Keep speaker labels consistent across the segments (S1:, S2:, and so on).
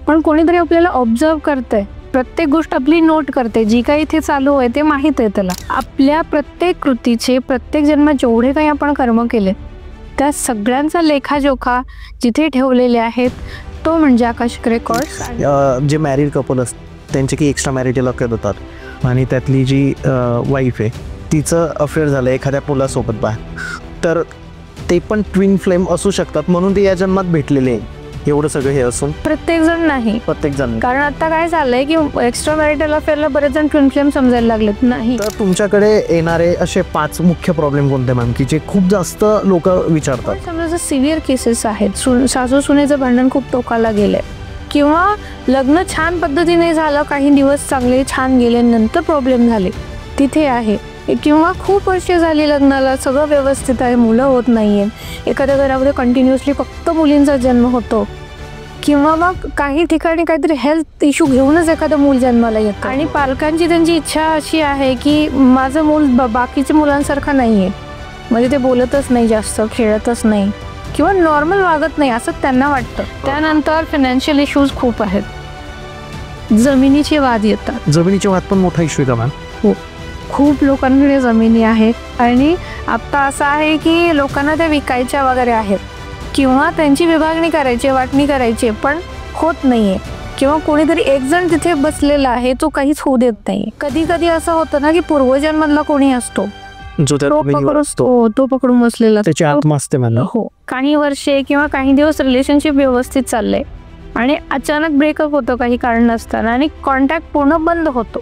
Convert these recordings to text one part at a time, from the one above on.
S1: पण कोणीतरी आपल्याला ऑब्झर्व करतंय, प्रत्येक गोष्ट आपली नोट करते, जी काही इथे चालू आहे ते माहीत आहे त्याला. आपल्या प्रत्येक कृतीचे, प्रत्येक जन्मात जेवढे काही आपण कर्म केले त्या सगळ्यांचा लेखाजोखा जिथे ठेवलेले आहेत तो म्हणजे आकाशिक रेकॉर्ड्स.
S2: जे मॅरिड कपल असतात त्यांचे काही एक्स्ट्रा मॅरिटल अफेअर होतात आणि त्यातली जी वाईफ आहे तिचं अफेअर झालं एखाद्या मुलासोबत बाहेर, तर ते पण ट्विन फ्लेम असू शकतात, म्हणून ते या जन्मात भेटलेले आहे. एवढं सगळं हे असून
S1: प्रत्येक जण नाही, कारण आता काय झालंय की एक्स्ट्रा मॅरिटल अफेअरला बरेच जण ट्विन फ्लेम समजायला लागलेत. नाही,
S2: तर तुमच्याकडे येणारे असे 5 मुख्य प्रॉब्लेम कोणते मॅम, की जे खूप जास्त लोक विचारतात?
S1: समजा सिव्हिअर केसेस आहेत, सासू सुनेचं भांडण खूप टोकाला गेलंय, किंवा लग्न छान पद्धतीने झालं, काही दिवस चांगले छान गेले, नंतर प्रॉब्लेम झाले, तिथे आहे. किंवा खूप वर्ष झाली लग्नाला, सगळं व्यवस्थित आहे, मुलं होत नाहीये, एखाद्या घरामध्ये कंटिन्युअसली फक्त मुलींचा जन्म होतो, किंवा मग काही ठिकाणी काहीतरी हेल्थ इश्यू घेऊनच एखादं मूल जन्माला येतं आणि पालकांची त्यांची इच्छा अशी आहे की माझं मूल बाकीच्या मुलांसारखं नाहीये, म्हणजे ते बोलतच नाही, जास्त खेळतच नाही किंवा नॉर्मल वागत नाही असं त्यांना वाटतं. त्यानंतर फायनान्शियल इश्यूज खूप आहेत, जमिनीचे वाद येतात.
S2: जमिनीचे वाद पण मोठा इश्यू आहे का मॅम?
S1: हो, खूप लोकांकडे जमिनी आहेत आणि आता असं आहे की लोकांना त्या विकायच्या वगैरे आहेत, किंवा त्यांची विभागणी करायची, वाटणी करायची, पण होत नाहीये, किंवा कोणीतरी एक जण तिथे बसलेला आहे तो काहीच होऊ देत नाही. कधी कधी असं होतं ना की पूर्वजन्मधला कोणी असतो तो पकडून बसलेला,
S2: त्याची आत्मा असते मला.
S1: हो, काही वर्षे किंवा काही दिवस रिलेशनशिप व्यवस्थित चाललंय आणि अचानक ब्रेकअप होतो काही कारण नसताना आणि कॉन्टॅक्ट पूर्ण बंद होतो.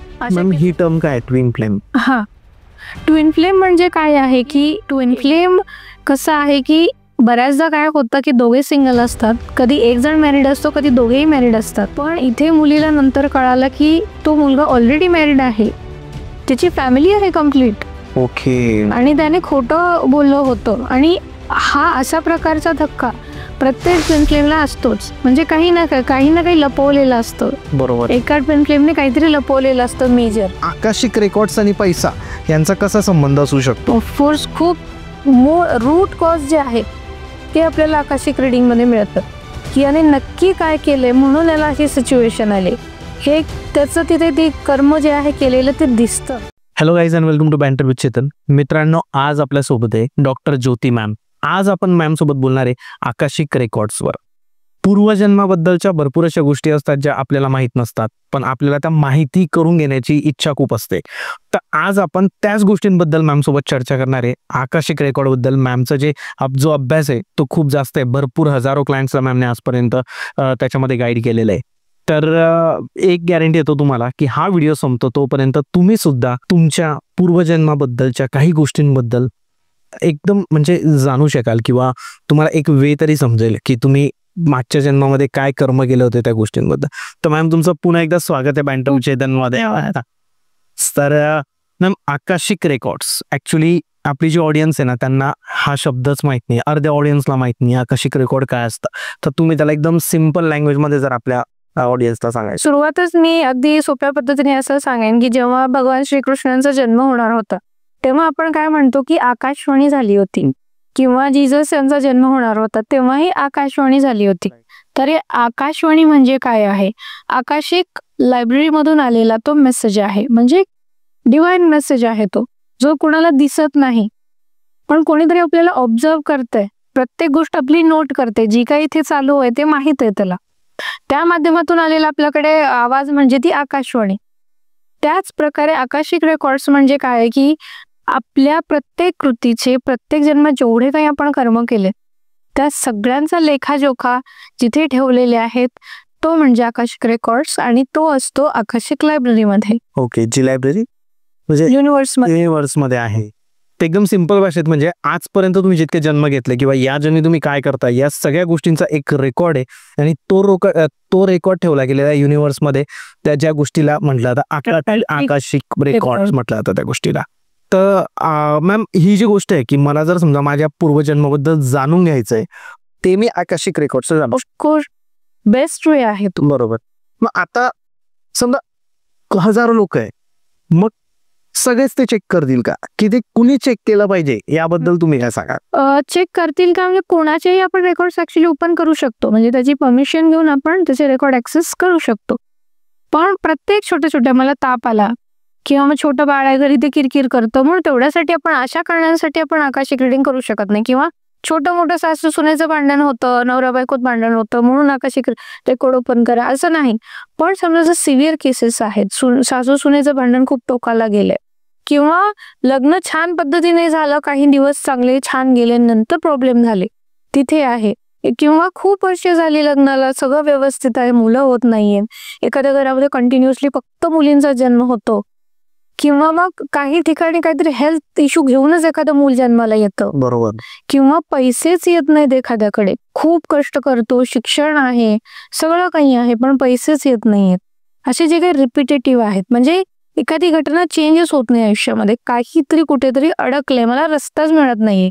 S2: ही टर्म काय, ट्विन फ्लेम?
S1: हा, ट्विन फ्लेम म्हणजे काय आहे की ट्विन फ्लेम कसं आहे की बऱ्याचदा काय होतं की दोघे सिंगल असतात, कधी एक जण मॅरिड असतो, कधी दोघेही मॅरिड असतात, पण इथे मुलीला नंतर कळालं की तो मुलगा ऑलरेडी मॅरिड आहे, त्याची फॅमिली आहे कम्प्लीट.
S2: ओके.
S1: आणि त्याने खोटं बोललं होतं आणि हा अशा प्रकारचा धक्का प्रत्येक ट्विन फ्लेमला असतोच, म्हणजे काही ना काही लपवलेलं असतं.
S2: बरोबर,
S1: एका ट्विन फ्लेमने काहीतरी लपवलेलं असतं मेजर.
S2: आकाशिक रेकॉर्ड्स आणि पैसा यांचा कसा संबंध असू शकतो?
S1: ऑफकोर्स खूप रूट कॉज जे आहे ते आपल्याला आकाशिक रिडिंग मध्ये मिळतं की याने नक्की काय केलंय म्हणून याला अशी सिच्युएशन आली, हे त्याचं तिथे ते कर्म जे आहे केलेलं ते दिसतं.
S2: Hello guys and welcome to banter with Chetan. मित्रांनो, आज आपल्या सोबत आहे डॉक्टर ज्योती मॅम. आज आपण मॅम सोबत बोलणार आहे आकाशिक रेकॉर्ड्सवर. पूर्वजन्माबद्दलच्या भरपूर अशा गोष्टी असतात ज्या आपल्याला माहीत नसतात, पण आपल्याला त्या माहिती करून घेण्याची इच्छा खूप असते. तर आज आपण त्याच गोष्टींबद्दल मॅम सोबत चर्चा करणार आहे. आकाशिक रेकॉर्ड बद्दल मॅमचा जो अभ्यास आहे तो खूप जास्त आहे. भरपूर हजारो क्लायंट्सला मॅमने आजपर्यंत त्याच्यामध्ये गाईड केलेलं आहे. तर एक गॅरंटी देतो तुम्हाला की हा व्हिडिओ संपतो तोपर्यंत तुम्ही सुद्धा तुमच्या पूर्वजन्माबद्दलच्या काही गोष्टींबद्दल एकदम म्हणजे जाणू शकाल, किंवा तुम्हाला एक वे तरी समजेल की तुम्ही मागच्या जन्मामध्ये काय कर्म केले होते त्या गोष्टींबद्दल. तर मॅम, तुमचं पुन्हा एकदा स्वागत आहे बँटर विथ चेतन मध्ये. तर मॅम, आकाशिक रेकॉर्ड्स ऍक्च्युली आपली जी ऑडियन्स आहे ना त्यांना हा शब्दच माहित नाही, अर्ध्या ऑडियन्सला माहित नाही आकाशिक रेकॉर्ड काय असतं. तर तुम्ही त्याला एकदम सिम्पल लँग्वेज मध्ये जर आपल्या ऑडियन्सला सांगायचं.
S1: सुरुवातच मी अगदी सोप्या पद्धतीने असं सांगेन की जेव्हा भगवान श्रीकृष्णांचा जन्म होणार होता तेव्हा आपण काय म्हणतो की आकाशवाणी झाली होती, किंवा जीसस यांचा जन्म होणार होता तेव्हाही आकाशवाणी झाली होती. तर आकाशवाणी म्हणजे काय आहे? आकाशिक लायब्ररी मधून आलेला तो मेसेज आहे, म्हणजे डिवाइन मेसेज आहे तो, जो कुणाला दिसत नाही, पण कोणीतरी आपल्याला ऑब्झर्व करतंय, प्रत्येक गोष्ट आपली नोट करते, जी काही इथे चालू आहे ते माहित आहे त्याला. त्या माध्यमातून आलेला आपल्याकडे आवाज म्हणजे ती आकाशवाणी. त्याच प्रकारे आकाशिक रेकॉर्ड्स म्हणजे काय की आपल्या प्रत्येक कृतीचे, प्रत्येक जन्मात जेवढे काही आपण कर्म केले त्या सगळ्यांचा लेखाजोखा जिथे ठेवलेले आहेत तो म्हणजे आकाशिक रेकॉर्ड्स, आणि तो असतो आकाशिक लायब्ररीमध्ये.
S2: ओके, जी लायब्ररी म्हणजे युनिव्हर्स मध्ये आहे. ते एकदम सिंपल भाषेत म्हणजे आजपर्यंत तुम्ही जितके जन्म घेतले किंवा या जन्मी तुम्ही काय करताय या सगळ्या गोष्टींचा एक रेकॉर्ड आहे, आणि तो रेकॉर्ड ठेवला गेलेला आहे युनिव्हर्स मध्ये. त्या ज्या गोष्टीला म्हटलं जातं आकाशिक रेकॉर्ड म्हटलं जातं त्या गोष्टीला. तर मॅम, ही जी गोष्ट आहे की मला जर समजा माझ्या पूर्वजन्माबद्दल जाणून घ्यायचंय ते मी akashic record
S1: of course best way आहे तो.
S2: बरोबर. मग आता समजा हजारो लोक आहे, मग सगळेच ते चेक करतील का, की ते कुणी चेक केलं पाहिजे याबद्दल तुम्ही काय सांगा?
S1: चेक करतील का म्हणजे कोणाचेही आपण रेकॉर्ड्स ऍक्च्युली ओपन करू शकतो, म्हणजे त्याची परमिशन घेऊन आपण त्याचे रेकॉर्ड ऍक्सेस करू शकतो. पण प्रत्येक छोट्या मला ताप आला किंवा मग छोटं बाळ आहे घरी ते किरकिर करतं म्हणून तेवढ्यासाठी आपण अशा कारणांसाठी आपण आकाशिक रिडिंग करू शकत नाही. किंवा छोटं मोठं सासू सुनेचं भांडण होतं, नवरा बायकोत भांडण होतं म्हणून आकाशिक रेकॉर्ड ओपन करा असं नाही. पण समजा जर सिव्हिअर केसेस आहेत, सासू सुनेचं भांडण खूप टोकाला गेलंय किंवा लग्न छान पद्धतीने झालं, काही दिवस चांगले छान गेले, नंतर प्रॉब्लेम झाले, तिथे आहे. किंवा खूप वर्ष झाली लग्नाला, सगळं व्यवस्थित आहे, मुलं होत नाहीये, एखाद्या घरामध्ये कंटिन्युअसली फक्त मुलींचा जन्म होतो, किंवा मग काही ठिकाणी काहीतरी हेल्थ इश्यू घेऊनच एखादं मूल जन्माला येतं,
S2: बरोबर,
S1: किंवा पैसेच येत नाहीत एखाद्याकडे, खूप कष्ट करतो, शिक्षण आहे, सगळं काही आहे, पण पैसेच येत नाहीयेत, असे जे काही रिपिटेटिव्ह आहेत, म्हणजे एखादी घटना चेंजच होत नाही आयुष्यामध्ये, काहीतरी कुठेतरी अडकले, मला रस्ताच मिळत नाहीये,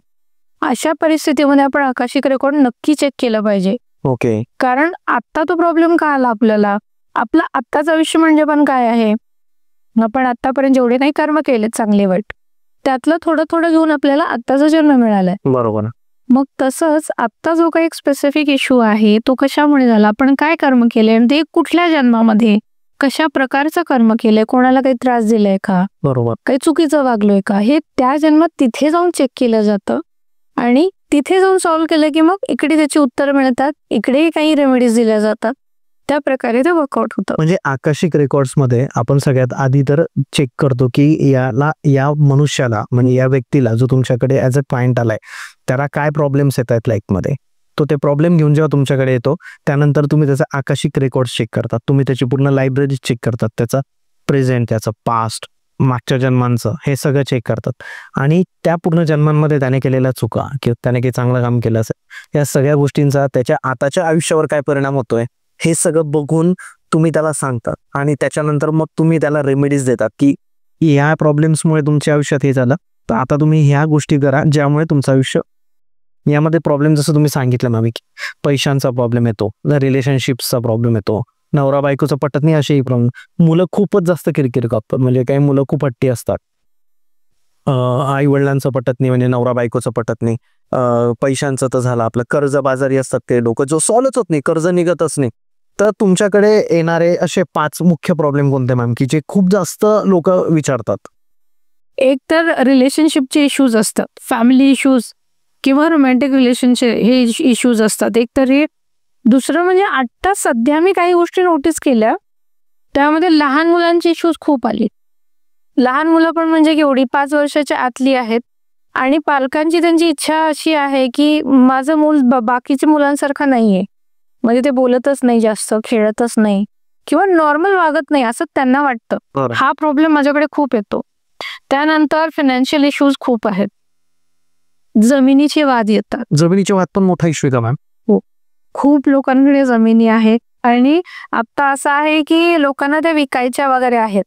S1: अशा परिस्थितीमध्ये आपण आकाशिक रेकॉर्ड नक्की चेक केलं पाहिजे.
S2: ओके.
S1: कारण आता तो प्रॉब्लेम का आला आपल्याला, आपलं आत्ताच आयुष्य म्हणजे पण काय आहे, आपण आतापर्यंत जेवढे नाही कर्म केले चांगले वाईट, त्यातलं थोडं थोडं घेऊन आपल्याला आत्ताचा जन्म मिळालाय.
S2: बरोबर.
S1: मग तसंच आत्ता जो काही स्पेसिफिक इश्यू आहे तो कशामुळे झाला, आपण काय कर्म केले, आणि ते कुठल्या जन्मामध्ये कशा प्रकारचं कर्म केलंय, कोणाला काही त्रास दिलाय का,
S2: बरोबर,
S1: काही चुकीचं वागलोय का, हे त्या जन्मात तिथे जाऊन चेक केलं जातं. आणि तिथे जाऊन सॉल्व्ह केलं की मग इकडे त्याची उत्तर मिळतात, इकडेही काही रेमेडीज दिल्या जातात, त्या प्रकारे ते वर्कआउट होतं.
S2: म्हणजे आकाशिक रेकॉर्ड्स मध्ये आपण सगळ्यात आधी तर चेक करतो की या मनुष्याला, म्हणजे या व्यक्तीला जो तुमच्याकडे ऍज अ क्लायंट आलाय, त्याला काय प्रॉब्लेम्स येत आहेत लाईफमध्ये, तो ते प्रॉब्लेम घेऊन जेव्हा तुमच्याकडे येतो त्यानंतर तुम्ही त्याचा आकाशिक रेकॉर्ड्स चेक करतात, तुम्ही त्याची पूर्ण लायब्ररी चेक करतात, त्याचा प्रेझेंट, त्याचं पास्ट, मागच्या जन्मांचं, हे सगळं चेक करतात. आणि त्या पूर्ण जन्मांमध्ये त्याने केलेल्या चुका किंवा त्याने काही चांगलं काम केलं असेल, या सगळ्या गोष्टींचा त्याच्या आताच्या आयुष्यावर काय परिणाम होतोय हे सगळं बघून तुम्ही त्याला सांगतात. आणि त्याच्यानंतर मग तुम्ही त्याला रेमेडीज देतात की या प्रॉब्लेम्समुळे तुमच्या आयुष्यात हे झालं, तर आता तुम्ही ह्या गोष्टी करा ज्यामुळे तुमचं आयुष्य, यामध्ये प्रॉब्लेम जसं तुम्ही सांगितलं मॅम, की पैशांचा प्रॉब्लेम येतो, प्रॉब्लेम प्रॉब्लेम येतो, नवरा बायकोचं पटत नाही असेही प्रॉब्लेम, मुलं खूपच जास्त किरकिर करतात, म्हणजे काही मुलं खूप हट्टी असतात, आई वडिलांचं पटत नाही, म्हणजे नवरा बायकोचं पटत नाही, पैशांचं तर झालं, आपलं कर्ज बाजारी असतात ते लोक, जो सॉल्वच होत नाही, कर्ज निघतच नाही. तर तुमच्याकडे येणारे असे 5 मुख्य प्रॉब्लेम कोणते मॅम, की जे खूप जास्त लोक विचारतात?
S1: एक तर रिलेशनशिपचे इश्यूज असतात, फॅमिली इश्यूज किंवा रोमॅन्टिक रिलेशनशिप हे इश्यूज असतात एक तर हे. दुसरं म्हणजे आता सध्या मी काही गोष्टी नोटीस केल्या, त्यामध्ये लहान मुलांची इश्यूज खूप आली. लहान मुलं पण म्हणजे केवढी 5 वर्षाच्या आतली आहेत, आणि पालकांची त्यांची इच्छा अशी आहे की माझं मूल बाकीच्या मुलांसारखं नाहीये, म्हणजे ते बोलतच नाही, जास्त खेळतच नाही किंवा नॉर्मल वागत नाही असं त्यांना वाटतं. हा प्रॉब्लेम माझ्याकडे खूप येतो. त्यानंतर फायनान्शियल इश्यूज खूप आहेत, जमिनीचे वाद येतात.
S2: जमिनीचे वाद पण मोठा इश्यू आहे का मॅम?
S1: हो, खूप लोकांकडे जमिनी आहेत, आणि आता असं आहे की लोकांना त्या विकायच्या वगैरे आहेत,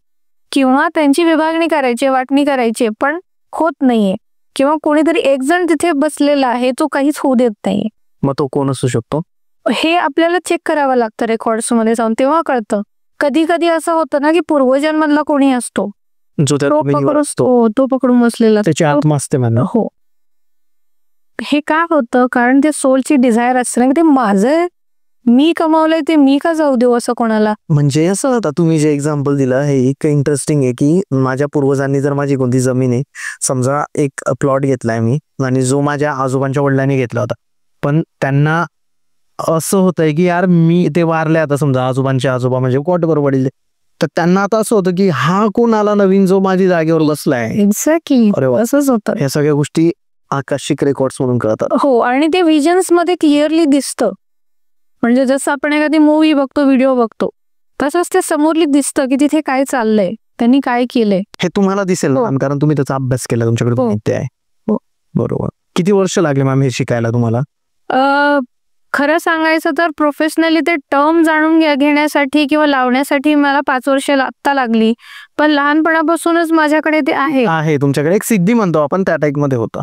S1: किंवा त्यांची विभागणी करायची, वाटणी करायची, पण होत नाहीये, किंवा कोणीतरी एक जण तिथे बसलेला आहे, तो काहीच होऊ देत नाहीये.
S2: मग तो कोण असू शकतो
S1: हे आपल्याला चेक करावं लागतं रेकॉर्ड्स मध्ये जाऊन, तेव्हा कळतं. कधी कधी असं होतं ना की पूर्वजन्मधला कोणी असतो,
S2: जो
S1: तो पकडून बसलेला,
S2: त्याची आत्मा असते म्हणा.
S1: हो, हे का होतं, कारण ते सोलची डिझायर असते ना, ते माझं मी कमावलंय ते मी का जाऊ देऊ असं कोणाला.
S2: म्हणजे असं आता तुम्ही जे एक्झाम्पल दिलं हे एक इंटरेस्टिंग आहे की माझ्या पूर्वजांनी जर माझी कोणती जमीन आहे, समजा एक प्लॉट घेतलाय मी, आणि जो माझ्या आजोबांच्या वडिलांनी घेतला होता, पण त्यांना असं होतंय की यार मी ते वारले, आता समजा आजोबांचे आजोबा म्हणजे कोटभर वडील, तर त्यांना आता असं होतं की हा कोण आला नवीन जो माझी जागेवर बसलाय.
S1: एक्झॅक्टली असंच होतं.
S2: या सगळ्या गोष्टी आकाशिक रेकॉर्ड्स म्हणून कळतात.
S1: हो, आणि ते विजन्स मध्ये क्लिअरली दिसतं, म्हणजे जसं आपण एखादी मूवी बघतो, व्हिडिओ बघतो, तसंच ते समोरली दिसतं की तिथे काय चाललंय, त्यांनी काय केलंय, हे
S2: तुम्हाला दिसेल ना, कारण तुम्ही त्याचा अभ्यास केला, तुमच्याकडे माहिती आहे. बरोबर. किती वर्ष लागले मॅम हे शिकायला तुम्हाला?
S1: खरं सांगायचं तर प्रोफेशनली ते टर्म जाणून घेण्यासाठी किंवा लावण्यासाठी मला 5 वर्ष आत्ता लागली, पण लहानपणापासूनच माझ्याकडे ते आहे.
S2: तुमच्याकडे एक सिद्धी म्हणतो आपण, त्या टाईप मध्ये होतं.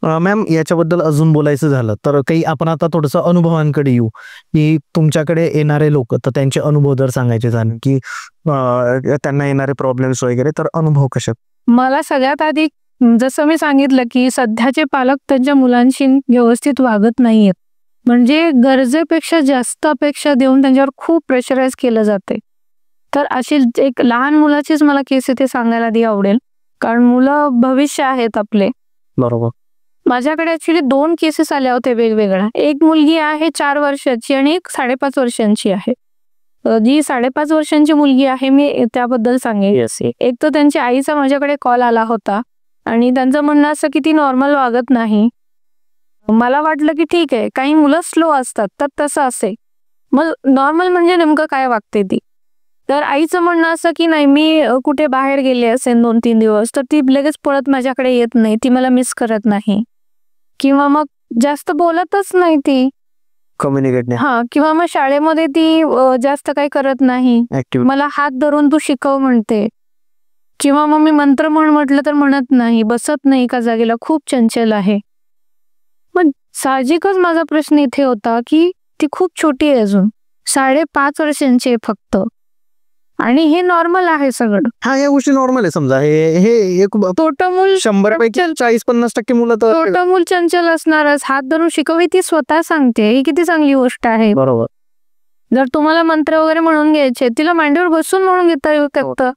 S2: मॅम याच्याबद्दल अजून बोलायचं झालं तर काही आपण आता थोडंसं अनुभवांकडे येऊ, की तुमच्याकडे येणारे लोक, तर त्यांचे अनुभव जर सांगायचे झाले की त्यांना येणारे प्रॉब्लेम्स वगैरे, तर अनुभव कसे?
S1: मला सगळ्यात आधी जसं मी सांगितलं की सध्याचे पालक त्यांच्या मुलांशी व्यवस्थित वागत नाहीयेत. म्हणजे गरजेपेक्षा जास्त अपेक्षा देऊन त्यांच्यावर खूप प्रेशराईज केलं जाते. तर अशी एक लहान मुलाचीच मला केस इथे सांगायला आधी आवडेल, कारण मुलं भविष्य आहेत आपले.
S2: बरोबर.
S1: माझ्याकडे ऍक्च्युली 2 केसेस आल्या होत्या वेगवेगळ्या. एक मुलगी आहे 4 वर्षाची आणि एक 5.5 वर्षांची आहे. जी 5.5 वर्षांची मुलगी आहे मी त्याबद्दल सांगेन. एक तर त्यांच्या आईचा माझ्याकडे कॉल आला होता आणि त्यांचं म्हणणं असं की ती नॉर्मल वागत नाही. मला वाटलं की ठीक आहे, काही मुलं स्लो असतात तर तसं असे. मग नॉर्मल म्हणजे नेमकं काय वागते ती. तर आईचं म्हणणं असं की नाही, मी कुठे बाहेर गेले असेल 2-3 दिवस तर ती लगेच पळत माझ्याकडे येत नाही, ती मला मिस करत नाही, किंवा मग जास्त बोलतच नाही ती,
S2: कम्युनिकेट नाही.
S1: किंवा मग शाळेमध्ये ती जास्त काही करत नाही, मला हात धरून तू शिकव म्हणते, किंवा मग मी मंत्र म्हटलं तर म्हणत नाही, बसत नाही एका जागेला, खूप चंचल आहे. मग साहजिकच माझा प्रश्न इथे होता की ती खूप छोटी आहे, अजून 5.5 वर्षांची आहे फक्त, आणि हे नॉर्मल आहे सगळं.
S2: या गोष्टी नॉर्मल आहे. समजा हे
S1: छोटं मूल
S2: 100पैकी 40-50% मुलं तर
S1: छोटं मूल चंचल असणारच. हात धरून शिकव ती स्वतः सांगते, ही किती चांगली गोष्ट आहे.
S2: बरोबर.
S1: जर तुम्हाला मंत्र वगैरे म्हणून घ्यायचे, तिला मांडीवर बसून म्हणून घेता येऊ शकतं,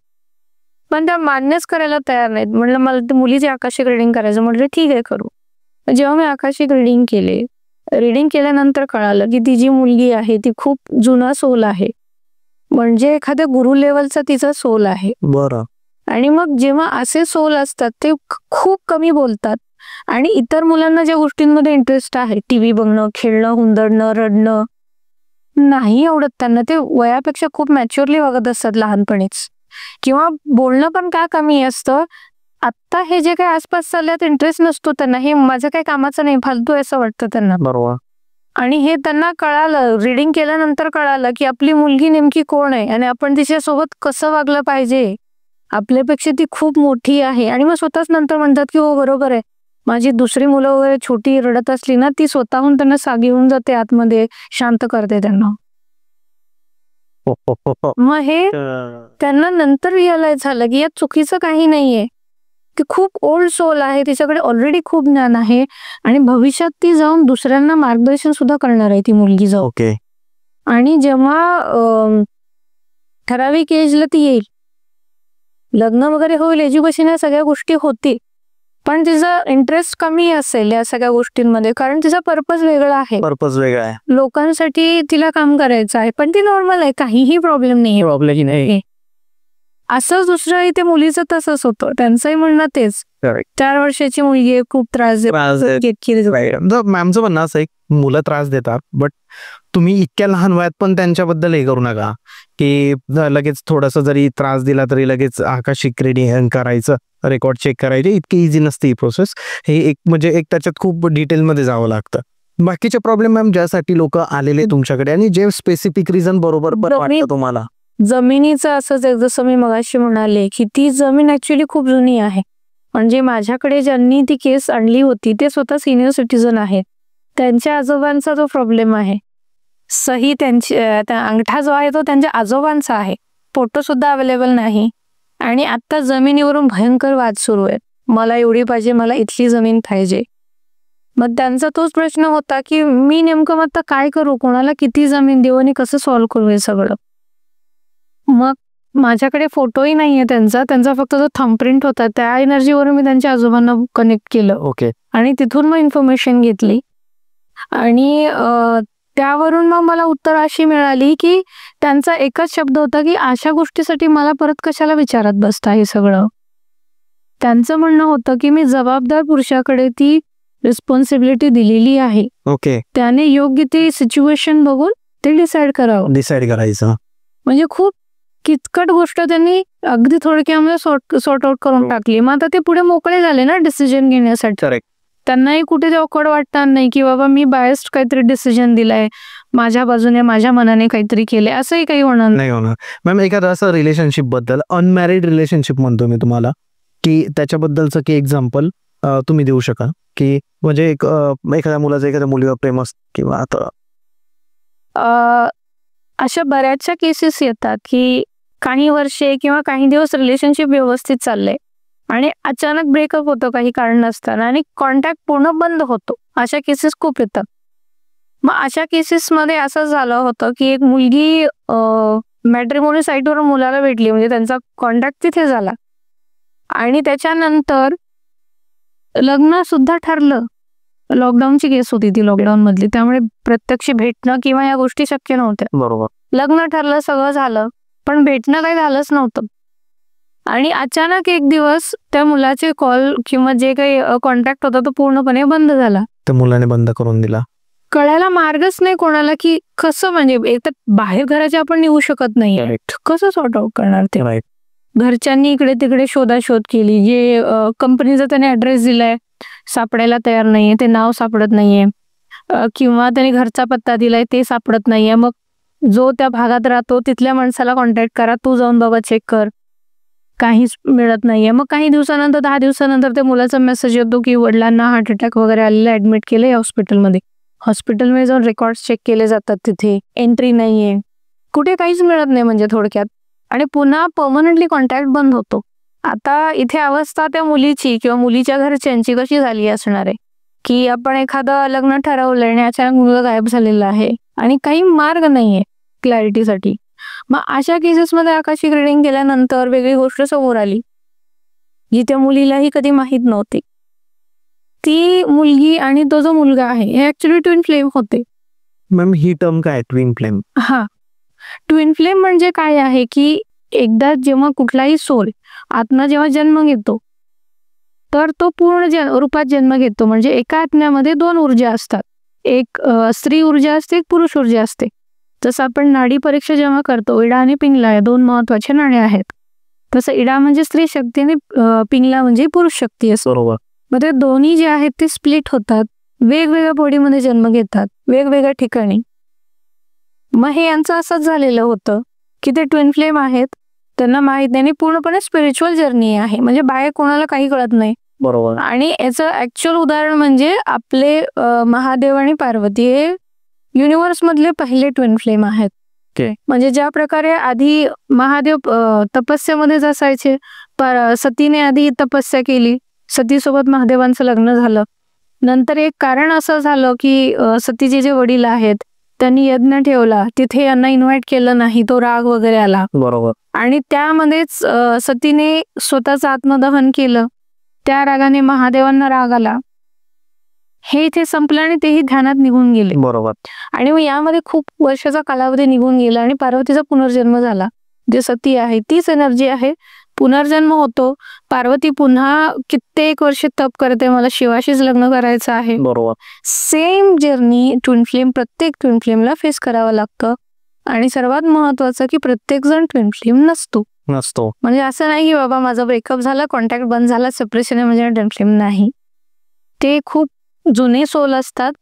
S1: पण त्या मान्यच करायला तयार नाहीत. म्हणलं मला मुलीची आकाशिक रिडिंग करायचं. म्हटलं ठीक आहे करू. जेव्हा मी आकाशिक रिडिंग केल्यानंतर कळालं की ती जी मुलगी आहे ती खूप जुना सोल आहे, म्हणजे एखाद्या गुरु लेवलचा तिचा सोल आहे.
S2: बरं.
S1: आणि मग जेव्हा असे सोल असतात ते खूप कमी बोलतात, आणि इतर मुलांना ज्या गोष्टींमध्ये इंटरेस्ट आहे, टीव्ही बघणं, खेळणं, हुंदडणं, रडणं, नाही आवडत त्यांना. ते वयापेक्षा खूप मॅच्युअरली वागत असतात लहानपणीच, किंवा बोलणं पण का कमी असतं. आत्ता हे जे काही आसपास चालल्यात इंटरेस्ट नसतो त्यांना, हे माझं काही कामाचं नाही, फालतू असं वाटतं त्यांना.
S2: बरोबर.
S1: आणि हे त्यांना कळालं, रिडिंग केल्यानंतर कळालं की आपली मुलगी नेमकी कोण आहे आणि आपण तिच्यासोबत कसं वागलं पाहिजे. आपल्यापेक्षा ती खूप मोठी आहे. आणि मग स्वतःच नंतर म्हणतात की हो बरोबर आहे, माझी दुसरी मुलं वगैरे छोटी रडत असली ना, ती स्वतःहून त्यांना घेऊन जाते आतमध्ये, शांत करते त्यांना. मग हे त्यांना नंतर रिअलाइज झालं की यात चुकीचं काही नाहीये. ती खूप ओल्ड सोल आहे, तिच्याकडे ऑलरेडी खूप ज्ञान आहे, आणि भविष्यात ती जाऊन दुसऱ्यांना मार्गदर्शन सुद्धा करणार आहे ती मुलगी जाऊन.
S2: ओके.
S1: आणि जेव्हा ठराविक एजला ती येईल, लग्न वगैरे होईल, एज्युकेशन, या सगळ्या गोष्टी होतील, पण तिचा इंटरेस्ट कमी असेल या सगळ्या गोष्टींमध्ये, कारण तिचा पर्पज वेगळा आहे. लोकांसाठी तिला काम करायचं आहे, पण ती नॉर्मल आहे, काहीही प्रॉब्लेम नाही. असं दुसरं इथे मुलीचं तसंच होतं. त्यांचंही म्हणणं तेच, 4 वर्षाची मुलगी आहे, खूप त्रास
S2: मॅमचं म्हणणं असं आहे, मुलं त्रास देतात, बट तुम्ही इतक्या लहान वयात पण त्यांच्याबद्दल हे करू नका की लगेच थोडंसं जरी त्रास दिला तरी लगेच आकाशिक रिडिंग करायचं, रेकॉर्ड चेक करायचे. इतकी इझी नसते ही प्रोसेस. हे एक त्याच्यात खूप डिटेलमध्ये जावं लागतं. बाकीचे प्रॉब्लेम मॅम ज्यासाठी लोक आलेले तुमच्याकडे, आणि जे स्पेसिफिक रिझन बरोबर वाटतं तुम्हाला.
S1: जमिनीचं असंच आहे, जसं मी मगाशी म्हणाले की ती जमीन ऍक्च्युली खूप जुनी आहे. म्हणजे माझ्याकडे ज्यांनी ती केस आणली होती ते स्वतः सिनियर सिटीजन आहेत. त्यांच्या आजोबांचा जो प्रॉब्लेम आहे, सही त्यांची, अंगठा जो आहे तो त्यांच्या आजोबांचा आहे, फोटो सुद्धा अवेलेबल नाही, आणि आता जमिनीवरून भयंकर वाद सुरू आहेत. मला एवढी पाहिजे, मला इथली जमीन पाहिजे. मग त्यांचा तोच प्रश्न होता की मी नेमकं आता काय करू, कोणाला किती जमीन देऊ आणि कसं सॉल्व्ह करू हे सगळं. मग माझ्याकडे फोटोही नाहीये त्यांचा फक्त जो थंबप्रिंट होता, त्या एनर्जीवरून मी त्यांच्या आजोबांना कनेक्ट केलं.
S2: ओके.
S1: आणि तिथून मग इन्फॉर्मेशन घेतली, आणि त्यावरून मग मला उत्तर अशी मिळाली की त्यांचा एकच शब्द होता की अशा गोष्टीसाठी मला परत कशाला विचारत बसता हे सगळं. त्यांचं म्हणणं होतं की मी जबाबदार पुरुषाकडे ती रिस्पॉन्सिबिलिटी दिलेली आहे.
S2: ओके.
S1: त्याने योग्य ती सिच्युएशन बघून ते डिसाइड
S2: करायचं.
S1: म्हणजे खूप किचकट गोष्ट त्यांनी अगदी थोडक्यामध्ये सॉर्ट आउट करून टाकली. मग आता ते पुढे मोकळे झाले ना डिसिजन घेण्यासाठी. त्यांनाही कुठे ते ऑकवर्ड वाटणार नाही की बाबा मी बायस्ड काहीतरी डिसिजन दिलाय, माझ्या बाजूने माझ्या मनाने काहीतरी केलंय, असंही काही होणार
S2: नाही. मॅम एखादा असं रिलेशनशिप बद्दल, अनमॅरिड रिलेशनशिप म्हणतो मी तुम्हाला, की त्याच्याबद्दलचं की एक्झाम्पल तुम्ही देऊ शकाल की म्हणजे एखाद्या मुलाचं एखाद्या मुलीवर प्रेम असतं, किंवा आता
S1: अशा बऱ्याचशा केसेस येतात की काही वर्षे किंवा काही दिवस रिलेशनशिप व्यवस्थित चाललंय, आणि अचानक ब्रेकअप होतो काही कारण नसताना आणि कॉन्टॅक्ट पूर्ण बंद होतो. अशा केसेस खूप येतात. मग अशा केसेसमध्ये असं झालं होतं की एक मुलगी मॅट्रिमोनी साईटवर मुलाला भेटली, म्हणजे त्यांचा कॉन्टॅक्ट तिथे झाला आणि त्याच्यानंतर लग्न सुद्धा ठरलं. लॉकडाऊनची केस होती ती, लॉकडाऊन मधली, त्यामुळे प्रत्यक्ष भेटणं किंवा या गोष्टी शक्य नव्हत्या.
S2: बरोबर.
S1: लग्न ठरलं, सगळं झालं, पण भेटणं काही झालंच नव्हतं. आणि अचानक एक दिवस त्या मुलाचे कॉल किंवा जे काही कॉन्टॅक्ट होता तो पूर्णपणे बंद झाला.
S2: त्या मुलाने बंद करून दिला.
S1: कळायला मार्गच नाही कोणाला की कसं, म्हणजे एक तर बाहेर घराचे आपण निघू शकत नाही, कसं सॉर्ट आउट करणार ते. घरच्यांनी इकडे तिकडे शोधाशोध केली, जे कंपनीचा त्याने ऍड्रेस दिलाय सापडायला तयार नाहीये, ते नाव सापडत नाहीये, किंवा त्याने घरचा पत्ता दिलाय ते सापडत नाहीये. मग जो त्या भागात राहतो तिथल्या माणसाला कॉन्टॅक्ट करा, तू जाऊन बाबा चेक कर, काहीच मिळत नाहीये. मग काही दिवसानंतर, 10 दिवसानंतर त्या मुलाचा मेसेज येतो की वडिलांना हार्ट अटॅक वगैरे आलेला, ऍडमिट केले हॉस्पिटलमध्ये. हॉस्पिटलमध्ये जाऊन रेकॉर्ड चेक केले जातात, तिथे एंट्री नाहीये, कुठे काहीच मिळत नाही म्हणजे थोडक्यात. आणि पुन्हा परमनंटली कॉन्टॅक्ट बंद होतो. आता इथे अवस्था त्या मुलीची किंवा मुलीच्या घरच्यांची कशी झाली असणार आहे की आपण एखादं लग्न ठरवलंय आणि अचानक मुलगा गायब झालेला आहे आणि काही मार्ग नाहीये क्लॅरिटीसाठी. मग अशा केसेसमध्ये आकाशिक रिडिंग केल्यानंतर वेगळी गोष्ट समोर आली जी त्या मुलीलाही कधी माहीत नव्हती. ती मुलगी आणि तो जो मुलगा आहे हे ऍक्च्युली ट्विन फ्लेम होते.
S2: मॅम ही टर्म काय, ट्विन फ्लेम?
S1: हा, ट्विन फ्लेम म्हणजे काय आहे की एकदा जेव्हा कुठलाही सोल आत्मा जेव्हा जन्म घेतो तर तो पूर्ण रूपात जन्म घेतो. म्हणजे एका आत्म्यामध्ये 2 ऊर्जा असतात, एक स्त्री ऊर्जा असते, एक पुरुष ऊर्जा असते. जसं आपण नाडी परीक्षा जेव्हा करतो, इडा आणि पिंगला या 2 महत्वाच्या नाड्या आहेत, तसं इडा म्हणजे स्त्री शक्ती आणि पिंगला म्हणजे पुरुष शक्ती असते.
S2: बरोबर.
S1: मग ते दोन्ही जे आहेत ते स्प्लिट होतात, वेगवेगळ्या बॉडीमध्ये जन्म घेतात, वेगवेगळ्या ठिकाणी. मग हे यांचं असंच झालेलं होतं की ते ट्विन फ्लेम आहेत, त्यांना माहित नाही, पूर्णपणे स्पिरिच्युअल जर्नी आहे, म्हणजे बाहेर कोणाला काही कळत नाही.
S2: बरोबर.
S1: आणि याचं ऍक्च्युअल उदाहरण म्हणजे आपले महादेव आणि पार्वती हे युनिव्हर्स मधले पहिले ट्विन फ्लेम आहेत. म्हणजे ज्या प्रकारे आधी महादेव तपस्यामध्येच असायचे, सतीने आधी तपस्या केली, सतीसोबत महादेवांचं लग्न झालं. नंतर एक कारण असं झालं की सतीचे जे वडील आहेत त्यांनी यज्ञ ठेवला, तिथे यांना इन्व्हाइट केलं नाही, तो राग वगैरे आला.
S2: बरोबर.
S1: आणि त्यामध्येच सतीने स्वतःचं आत्मदहन केलं, त्या रागाने महादेवांना राग आला. हे इथे संपलं आणि तेही ध्यानात निघून गेले.
S2: बरोबर.
S1: आणि मग यामध्ये खूप वर्षाचा कालावधी निघून गेला आणि पार्वतीचा पुनर्जन्म झाला. जे सती आहे तीच एनर्जी आहे, पुनर्जन्म होतो. पार्वती पुन्हा कित्येक वर्ष तप करते, मला शिवाशीच लग्न करायचं आहे.
S2: बरोबर.
S1: सेम जर्नी ट्विन फ्लेम, प्रत्येक ट्विन फ्लेमला फेस करावं लागतं. आणि सर्वात महत्वाचं की प्रत्येक जण ट्विन फ्लेम नसतो. म्हणजे असं नाही की बाबा माझा ब्रेकअप झाला, कॉन्टॅक्ट बंद झाला, सेपरेशन आहे म्हणजे ट्विन फ्लेम नाही. ते खूप जुने सोल असतात,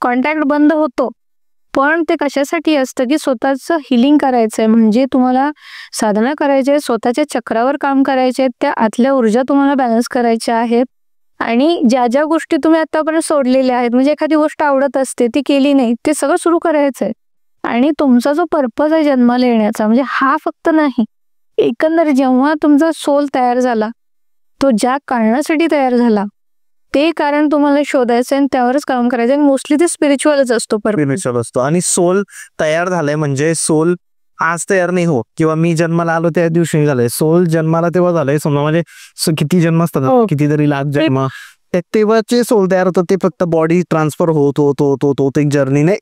S1: कॉन्टॅक्ट बंद होतो, पण ते कशासाठी असतं की स्वतःचं हिलिंग करायचंय, म्हणजे तुम्हाला साधना करायची, स्वतःच्या चक्रावर काम करायचे, त्या आतल्या ऊर्जा तुम्हाला बॅलन्स करायच्या आहेत. आणि ज्या ज्या गोष्टी तुम्ही आतापर्यंत सोडलेल्या आहेत, म्हणजे एखादी गोष्ट आवडत असते ती केली नाही, ते सगळं सुरू करायचंय. आणि तुमचा जो पर्पज आहे जन्माला येण्याचा, म्हणजे हा फक्त नाही, एकंदर जेव्हा तुमचा सोल तयार झाला, तो ज्या कारणासाठी तयार झाला ते कारण तुम्हाला शोधायचं आणि त्यावरच काम करायचं. आणि मोस्टली ते स्पिरिच्युअलच असतो,
S2: स्पिरिच्युअल असतो. आणि सोल तयार झालाय म्हणजे सोल आज तयार नाही हो, किंवा मी जन्माला आलो त्या दिवशी झालंय. सोल जन्माला तेव्हा झालंय, समजा म्हणजे किती जन्म असतात, कितीतरी लाख जन्म, तेव्हाचे सोल तयार होतं. ते फक्त बॉडी ट्रान्सफर होत एक जर्नी नाही,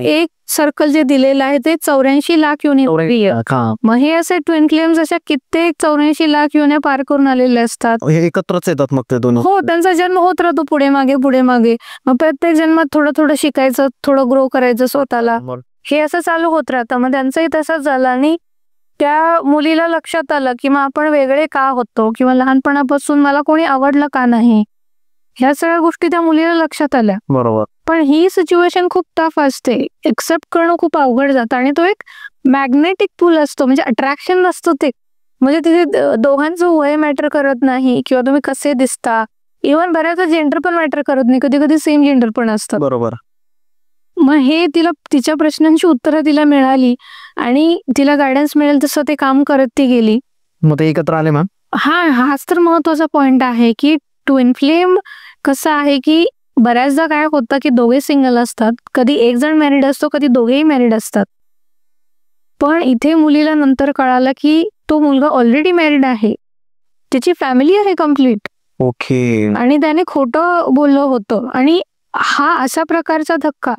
S1: एक सर्कल जे दिलेलं आहे ते 84 लाख योनी. मग हे असे ट्विन फ्लेम्स अशा कित्येक 84 लाख योन्या पार करून आलेले असतात.
S2: हे एकत्रच येतात मग ते दोन.
S1: हो, त्यांचा जन्म होत राहतो पुढे मागे पुढे मागे. मग प्रत्येक जन्मात थोडं थोडं शिकायचं, थोडं ग्रो करायचं स्वतःला, हे असं चालू होत राहतं. मग त्यांचंही तसंच झालं. आणि त्या मुलीला लक्षात आलं की मग आपण वेगळे का होतो, किंवा लहानपणापासून मला कोणी आवडलं का नाही, ह्या सगळ्या गोष्टी त्या मुलीला लक्षात आल्या.
S2: बरोबर.
S1: पण ही सिच्युएशन खूप टफ असते, एक्सेप्ट करणं खूप अवघड जातं. आणि तो एक मॅग्नेटिक पूल असतो, म्हणजे अट्रॅक्शन नसतं ते. म्हणजे तिथे दोघांचं वय मॅटर करत नाही, किंवा तुम्ही कसे दिसता, इव्हन बऱ्याच जेंडर पण मॅटर करत नाही, कधी कधी सेम जेंडर पण असतात.
S2: बरोबर.
S1: मग हे तिला तिच्या प्रश्नांची उत्तरं तिला मिळाली आणि तिला गायडन्स मिळेल तसं ते काम करत ती गेली.
S2: मग ते एकत्र आले मॅम.
S1: हाच तर महत्वाचा पॉइंट आहे की ट्विन फ्लेम कसं आहे की बऱ्याचदा काय होतं की दोघे सिंगल असतात, कधी एक जण मॅरिड असतो, कधी दोघेही मॅरिड असतात. पण इथे मुलीला नंतर कळालं की तो मुलगा ऑलरेडी मॅरिड आहे, त्याची फॅमिली आहे कम्प्लीट,
S2: ओके,
S1: आणि त्याने खोटं बोललं होतं. आणि हा अशा प्रकारचा धक्का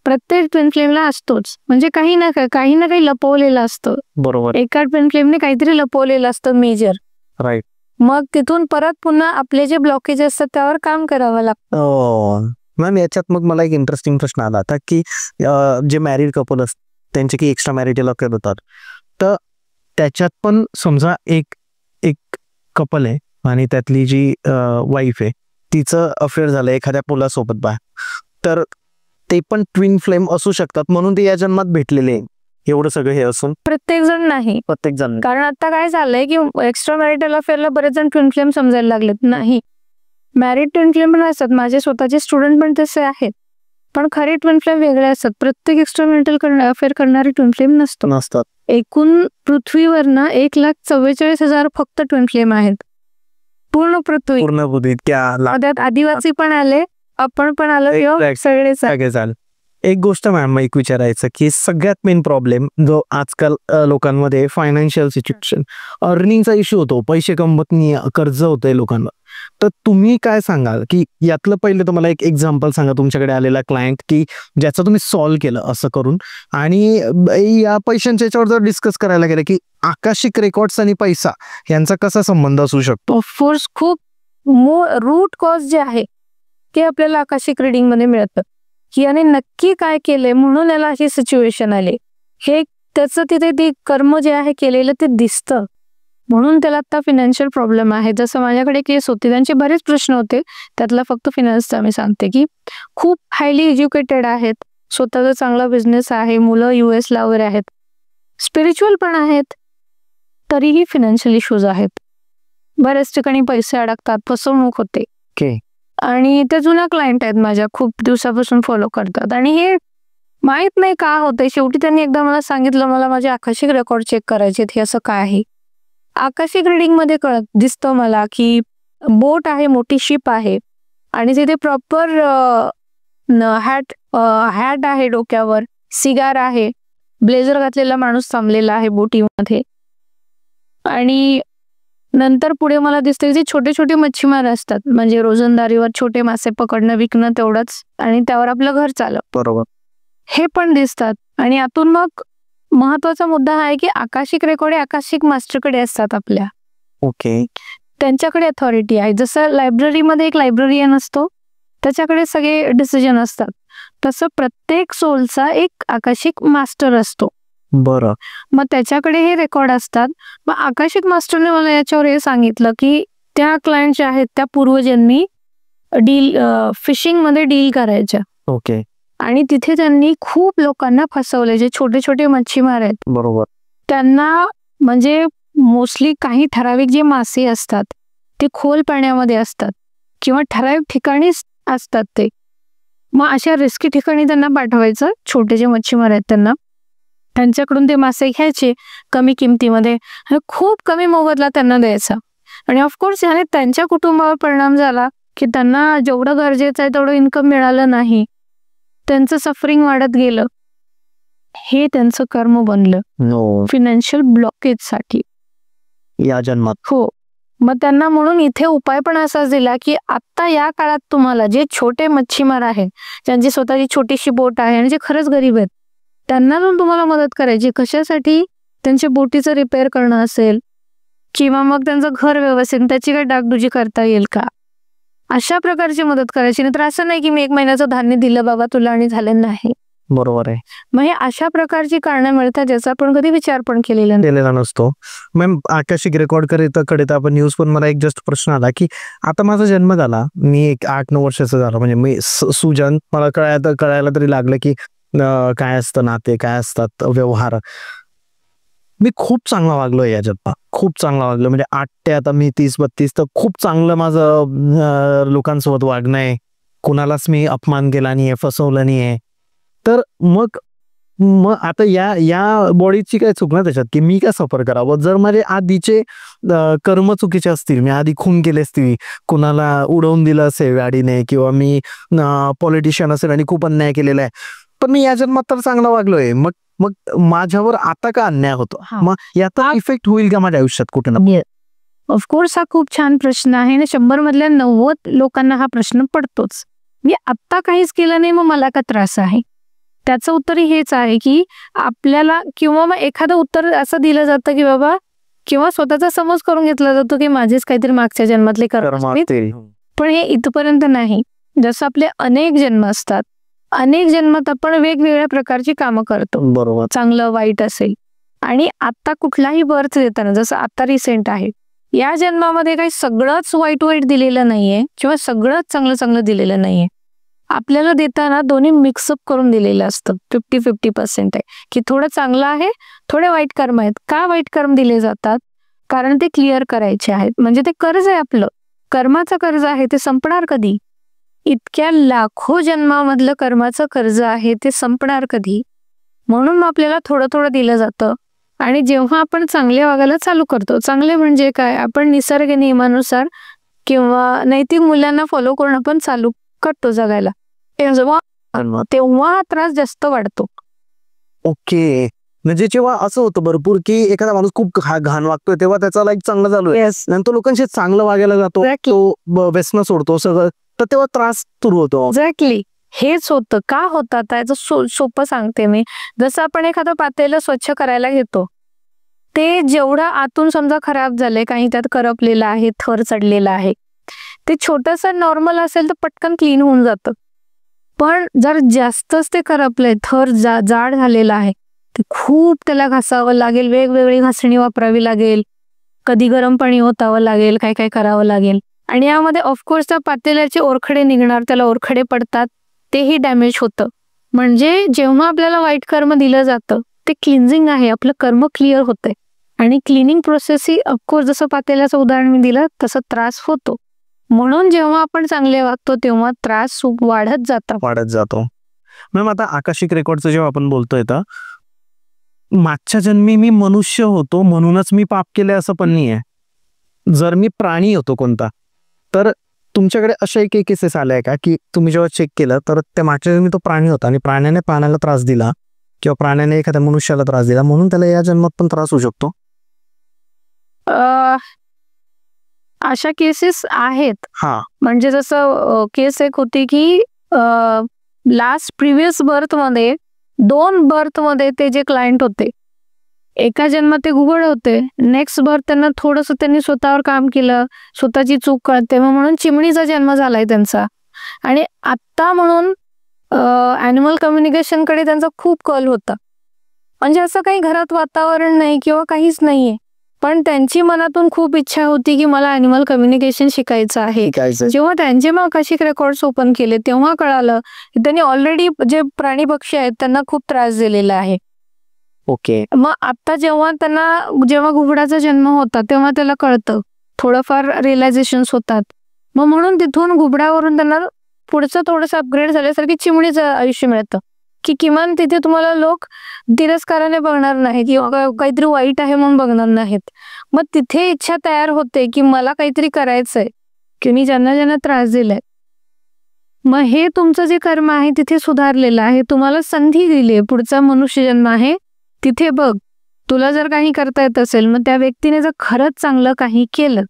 S1: प्रत्येक ट्विन फ्लेमला असतोच. म्हणजे काही ना काही लपवलेलं असतं.
S2: बरोबर,
S1: एका ट्विन फ्लेमने काहीतरी लपवलेलं असतं मेजर.
S2: राईट.
S1: मग तिथून परत पुन्हा आपले जे ब्लॉकेज असतात त्यावर काम करावं लागतं.
S2: मॅम याच्यात मग मला एक इंटरेस्टिंग प्रश्न आला आता की जे मॅरिड कपल असतात त्यांचे की एक्स्ट्रा मॅरिटल अफेअर होतात, तर त्याच्यात पण समजा एक कपल आहे आणि त्यातली जी वाईफ आहे तिचं अफेअर झालं एखाद्या मुलासोबत बा, तर ते पण ट्विन फ्लेम असू शकतात म्हणून ते या जन्मात भेटलेले आहे. एवढं सगळं हे असून
S1: प्रत्येक जण नाही,
S2: प्रत्येक जण,
S1: कारण आता काय झालंय की एक्स्ट्रा मॅरिटल अफेअरला बरेच जण ट्विन फ्लेम समजायला लागलेत. नाही, मॅरिड ट्विन फ्लेम पण असतात, माझे स्वतःचे स्टुडंट पण तसे आहेत, पण खरे ट्विन फ्लेम वेगळे असतात. प्रत्येक एक्स्ट्रा मॅरिटल अफेअर करणारे ट्विन फ्लेम नसतात. एकूण पृथ्वीवर ना 1,44,000 फक्त ट्विन फ्लेम आहेत. पूर्ण पृथ्वी, त्यात आदिवासी पण आले, आपण पण आलो,
S2: सगळे झाले. एक गोष्ट मॅम एक विचारायचं की सगळ्यात मेन प्रॉब्लेम जो आजकाल लोकांमध्ये फायनान्शियल सिच्युएशन, अर्निंगचा इश्यू होतो, पैसे कमवत नाही, कर्ज होतंय लोकांना. तर तुम्ही काय सांगाल की यातलं पहिले तुम्हाला एक एक्झाम्पल सांगा तुमच्याकडे आलेला क्लायंट की ज्याचं तुम्ही सॉल्व्ह केलं असं करून, आणि या पैशांच्या याच्यावर जर डिस्कस करायला गेलं की आकाशिक रेकॉर्ड्स आणि पैसा यांचा कसा संबंध असू शकतो?
S1: ऑफकोर्स खूप रूट कॉज जे आहे ते आपल्याला आकाशिक रिडिंग मध्ये मिळतं की याने नक्की काय केलंय म्हणून याला अशी सिच्युएशन आली. हे त्याचं तिथे ते कर्म जे आहे केलेलं ते दिसतं, म्हणून त्याला आता फिनान्शियल प्रॉब्लेम आहे. जसं माझ्याकडे केस होते, त्यांचे बरेच प्रश्न होते, त्यातला फक्त फिनान्सचा मी सांगते की खूप हायली एज्युकेटेड आहेत, स्वतःचा चांगला बिझनेस आहे, मुलं US ला वगैरे आहेत, स्पिरिच्युअल पण आहेत, तरीही फिनान्शियल इश्यूज आहेत. बऱ्याच ठिकाणी पैसे अडकतात, फसवणूक होते. आणि ते जुना क्लायंट आहेत माझ्या, खूप दिवसापासून फॉलो करतात, आणि हे माहित नाही का होतंय. शेवटी त्यांनी एकदा मला सांगितलं, मला माझे आकाशिक रेकॉर्ड चेक करायचे, हे असं काय आहे. आकाशिक रिडिंग मध्ये दिसतं मला की बोट आहे, मोठी शिप आहे, आणि तिथे प्रॉपर हॅट आहे डोक्यावर, सिगार आहे, ब्लेझर घातलेला माणूस थांबलेला आहे बोटीमध्ये, आणि नंतर पुढे मला दिसतं की छोटे छोटे मच्छीमार असतात, म्हणजे रोजंदारीवर छोटे मासे पकडणं विकणं तेवढंच, आणि त्यावर आपलं घर चालव,
S2: बरोबर,
S1: हे पण दिसतात. आणि यातून मग महत्वाचा मुद्दा हा आहे की आकाशिक रेकॉर्ड हे आकाशिक मास्टरकडे असतात आपल्या.
S2: ओके,
S1: त्यांच्याकडे अथॉरिटी आहे. जसं लायब्ररीमध्ये एक लायब्ररियन असतो, त्याच्याकडे सगळे डिसिजन असतात, तसं प्रत्येक सोलचा एक आकाशिक मास्टर असतो.
S2: बरं,
S1: मग त्याच्याकडे हे रेकॉर्ड असतात. मग आकाशिक मास्टरने मला याच्यावर हे सांगितलं की त्या क्लायंट ज्या आहेत त्या पूर्वजन्मी फिशिंग मध्ये डील करायच्या.
S2: ओके,
S1: आणि तिथे त्यांनी खूप लोकांना फसवले, जे छोटे छोटे मच्छीमार आहेत.
S2: बरोबर,
S1: त्यांना म्हणजे मोस्टली काही ठराविक जे मासे असतात ते खोल पाण्यामध्ये असतात किंवा ठराविक ठिकाणी असतात ते. मग अशा रिस्की ठिकाणी त्यांना पाठवायचं, छोटे जे मच्छीमार आहेत त्यांच्याकडून ते मासे घ्यायचे कमी किमतीमध्ये, खूप कमी मोबदला त्यांना द्यायचा. आणि ऑफकोर्स याने त्यांच्या कुटुंबावर परिणाम झाला की त्यांना जेवढं गरजेचं आहे तेवढं इन्कम मिळालं नाही, त्यांचं सफरिंग वाढत गेलं. हे त्यांचं कर्म बनलं फिनान्शियल ब्लॉकेज साठी
S2: या जन्मात.
S1: हो, मग त्यांना म्हणून इथे उपाय पण असाच दिला की आता या काळात तुम्हाला जे छोटे मच्छीमार आहेत, ज्यांची स्वतःची छोटीशी बोट आहे आणि जे खरंच गरीब आहेत, त्यांना पण तुम्हाला मदत करायची. कशासाठी? त्यांच्या बोटीचं रिपेअर करणं असेल, किंवा मग त्यांचं घर व्यवस्थित, त्याची काही डागडुजी करता येईल का, अशा प्रकारची मदत करायची. नाही तर असं नाही की मी 1 महिन्याचं धान्य दिलं बाबा तुला आणि झालं नाही.
S2: बरोबर आहे.
S1: मग हे अशा प्रकारची कारणं मिळतात ज्याचा आपण कधी विचार पण केलेला
S2: नसतो. मॅम आकाशिक रेकॉर्ड कडे तर आपण न्यूज पण, मला एक जस्ट प्रश्न आला की आता माझा जन्म झाला, मी एक 8-9 वर्षाचा झाला, म्हणजे मी सुजन, मला कळायला तरी लागलं की काय असतं नाते, काय असतात व्यवहार. मी खूप चांगला वागलोय या जन्मात, खूप चांगला वागलो, म्हणजे 8 ते आता मी 30-32, तर खूप चांगलं माझं लोकांसोबत वागणं आहे, कुणालाच मी अपमान केला नाहीये, फसवलं नाहीये. तर मग मग आता या बॉडीची काय चूक ना त्याच्यात, की मी काय सफर करावं? जर माझे आधीचे कर्म चुकीचे असतील, मी आधी खून केले असतील, कुणाला उडवून दिलं असेल गाडीने, किंवा मी पॉलिटिशियन असेल आणि खूप अन्याय केलेला आहे, पण मी या जन्मात तर चांगला वागलोय, मग मग माझ्यावर आता का अन्याय होतो? मग याचा इफेक्ट होईल का माझ्या आयुष्यात कुठे ना?
S1: ऑफकोर्स हा खूप छान प्रश्न आहे आणि 100 मधल्या 90 लोकांना हा प्रश्न पडतोच. मी आत्ता काहीच केलं नाही, मग मला का त्रास आहे? त्याचं उत्तर हेच आहे की आपल्याला, किंवा मग एखादं उत्तर असं दिलं जातं की बाबा, किंवा स्वतःचा समज करून घेतला जातो की माझेच काहीतरी मागच्या जन्मातले कर्म आहेत. पण हे इथपर्यंत नाही. जसं आपले अनेक जन्म असतात, अनेक जन्मात आपण वेगवेगळ्या प्रकारची कामं करतो,
S2: बरोबर,
S1: चांगलं वाईट असेल. आणि आता कुठलाही बर्थ देताना, जसं आता रिसेंट आहे, या जन्मामध्ये काही सगळंच वाईट वाईट दिलेलं नाहीये किंवा सगळंच चांगलं चांगलं दिलेलं नाहीये. आपल्याला देताना दोन्ही मिक्सअप करून दिलेलं असतं. 50-50% आहे की थोडं चांगलं आहे, थोडे वाईट कर्म आहेत. का वाईट कर्म दिले जातात? कारण ते क्लिअर करायचे आहेत. म्हणजे ते कर्ज आहे आपलं, कर्माचं कर्ज आहे, ते संपणार कधी? इतक्या लाखो जन्मामधलं कर्माचं कर्ज आहे, ते संपणार कधी? म्हणून मग आपल्याला थोडं थोडं दिलं जातं. आणि जेव्हा आपण चांगले वागायला चालू करतो, चांगले म्हणजे काय, आपण निसर्ग नियमानुसार किंवा नैतिक मूल्यांना फॉलो करून आपण चालू करतो जगायला, तेव्हा हा त्रास जास्त वाढतो.
S2: ओके. म्हणजे जेव्हा असं होतं भरपूर की एखादा माणूस खूप घाण वागतोय, तेव्हा त्याचा लाईफ चांगलं चालू आहे, नंतर लोकांशी चांगलं वागायला जातो, तो व्यसन सोडतो सगळं, तर तेव्हा त्रास सुरू होतो.
S1: एक्झॅक्टली हेच होतं. का होतं आता याचं सोपं सांगते मी. जसं आपण एखादं पातेलं स्वच्छ करायला घेतो, ते जेवढं आतून समजा खराब झालंय, काही त्यात करपलेलं आहे, थर चढलेला आहे, ते छोटंसं नॉर्मल असेल तर पटकन क्लीन होऊन जातं. पण जर जास्तच ते करपलंय, थर जाड झालेला आहे, ते खूप त्याला घासावं लागेल, वेगवेगळी घासणी वापरावी लागेल, कधी गरम पाणी ओतावं लागेल, काय काय करावं लागेल. आणि यामध्ये ऑफकोर्स त्या पातेल्याचे ओरखडे निघणार, त्याला ओरखडे पडतात, तेही डॅमेज होतं. म्हणजे जेव्हा आपल्याला वाईट कर्म दिलं जातं, ते क्लिन्झिंग आहे, आपलं कर्म क्लिअर होतंय. आणि क्लिनिंग प्रोसेस ही ऑफकोर्स, जसं पातेल्याचं उदाहरण मी दिलं तसं त्रास होतो. म्हणून जेव्हा आपण चांगले वागतो तेव्हा त्रास वाढत जातो.
S2: मॅम, आता आकाशिक रेकॉर्डचं जेव्हा आपण बोलतोय, तर मागच्या जन्मी मी मनुष्य होतो म्हणूनच मी पाप केले असं पण नाही आहे. जर मी प्राणी होतो कोणता, तर तुमच्याकडे अशा एक केसेस आल्या का की तुम्ही जेव्हा चेक केलं तर त्या मागच्या जन्मी तो प्राणी होता आणि प्राण्याने प्राण्याला त्रास दिला किंवा प्राण्याने एखाद्या मनुष्याला त्रास दिला, म्हणून त्याला या जन्मात पण त्रास होऊ शकतो?
S1: अशा केसेस आहेत.
S2: हा,
S1: म्हणजे जसं केस एक होती की लास्ट प्रिव्हियस बर्थ मध्ये 2 बर्थ मध्ये ते जे क्लायंट होते, एका जन्मात ते घुबड होते, नेक्स्ट बर्थ त्यांना थोडंसं त्यांनी स्वतःवर काम केलं, स्वतःची चूक कळते, म्हणून चिमणीचा जन्म झालाय त्यांचा. आणि आत्ता म्हणून ॲनिमल कम्युनिकेशनकडे त्यांचा खूप कल होता. म्हणजे असं काही घरात वातावरण नाही किंवा काहीच नाहीये, पण त्यांची मनातून खूप इच्छा होती की मला ॲनिमल कम्युनिकेशन शिकायचं आहे. जेव्हा त्यांचे मग आकाशिक रेकॉर्ड्स ओपन केले, तेव्हा कळालं की त्यांनी ऑलरेडी जे प्राणी पक्षी आहेत त्यांना खूप त्रास दिलेला आहे.
S2: ओके.
S1: मग आता जेव्हा घुबडाचा जन्म होता तेव्हा त्याला कळतं, थोडंफार रिअलायझेशन्स होतात. मग म्हणून तिथून घुबडावरून त्यांना पुढचं थोडंसं अपग्रेड झाल्यासारखी चिमणीचं आयुष्य मिळतं, की किमान तिथे तुम्हाला लोक तिरस्काराने बघणार नाहीत किंवा काहीतरी वाईट आहे म्हणून बघणार नाहीत. मग तिथे इच्छा तयार होते की मला काहीतरी करायचंय, की मी ज्यांना ज्यांना त्रास दिलाय, मग हे तुमचं जे कर्म आहे तिथे सुधारलेलं आहे, तुम्हाला संधी दिली, पुढचा मनुष्य जन्म आहे, तिथे बघ, तुला जर काही करता येत असेल, मग त्या व्यक्तीने जर खरंच चांगलं काही केलं,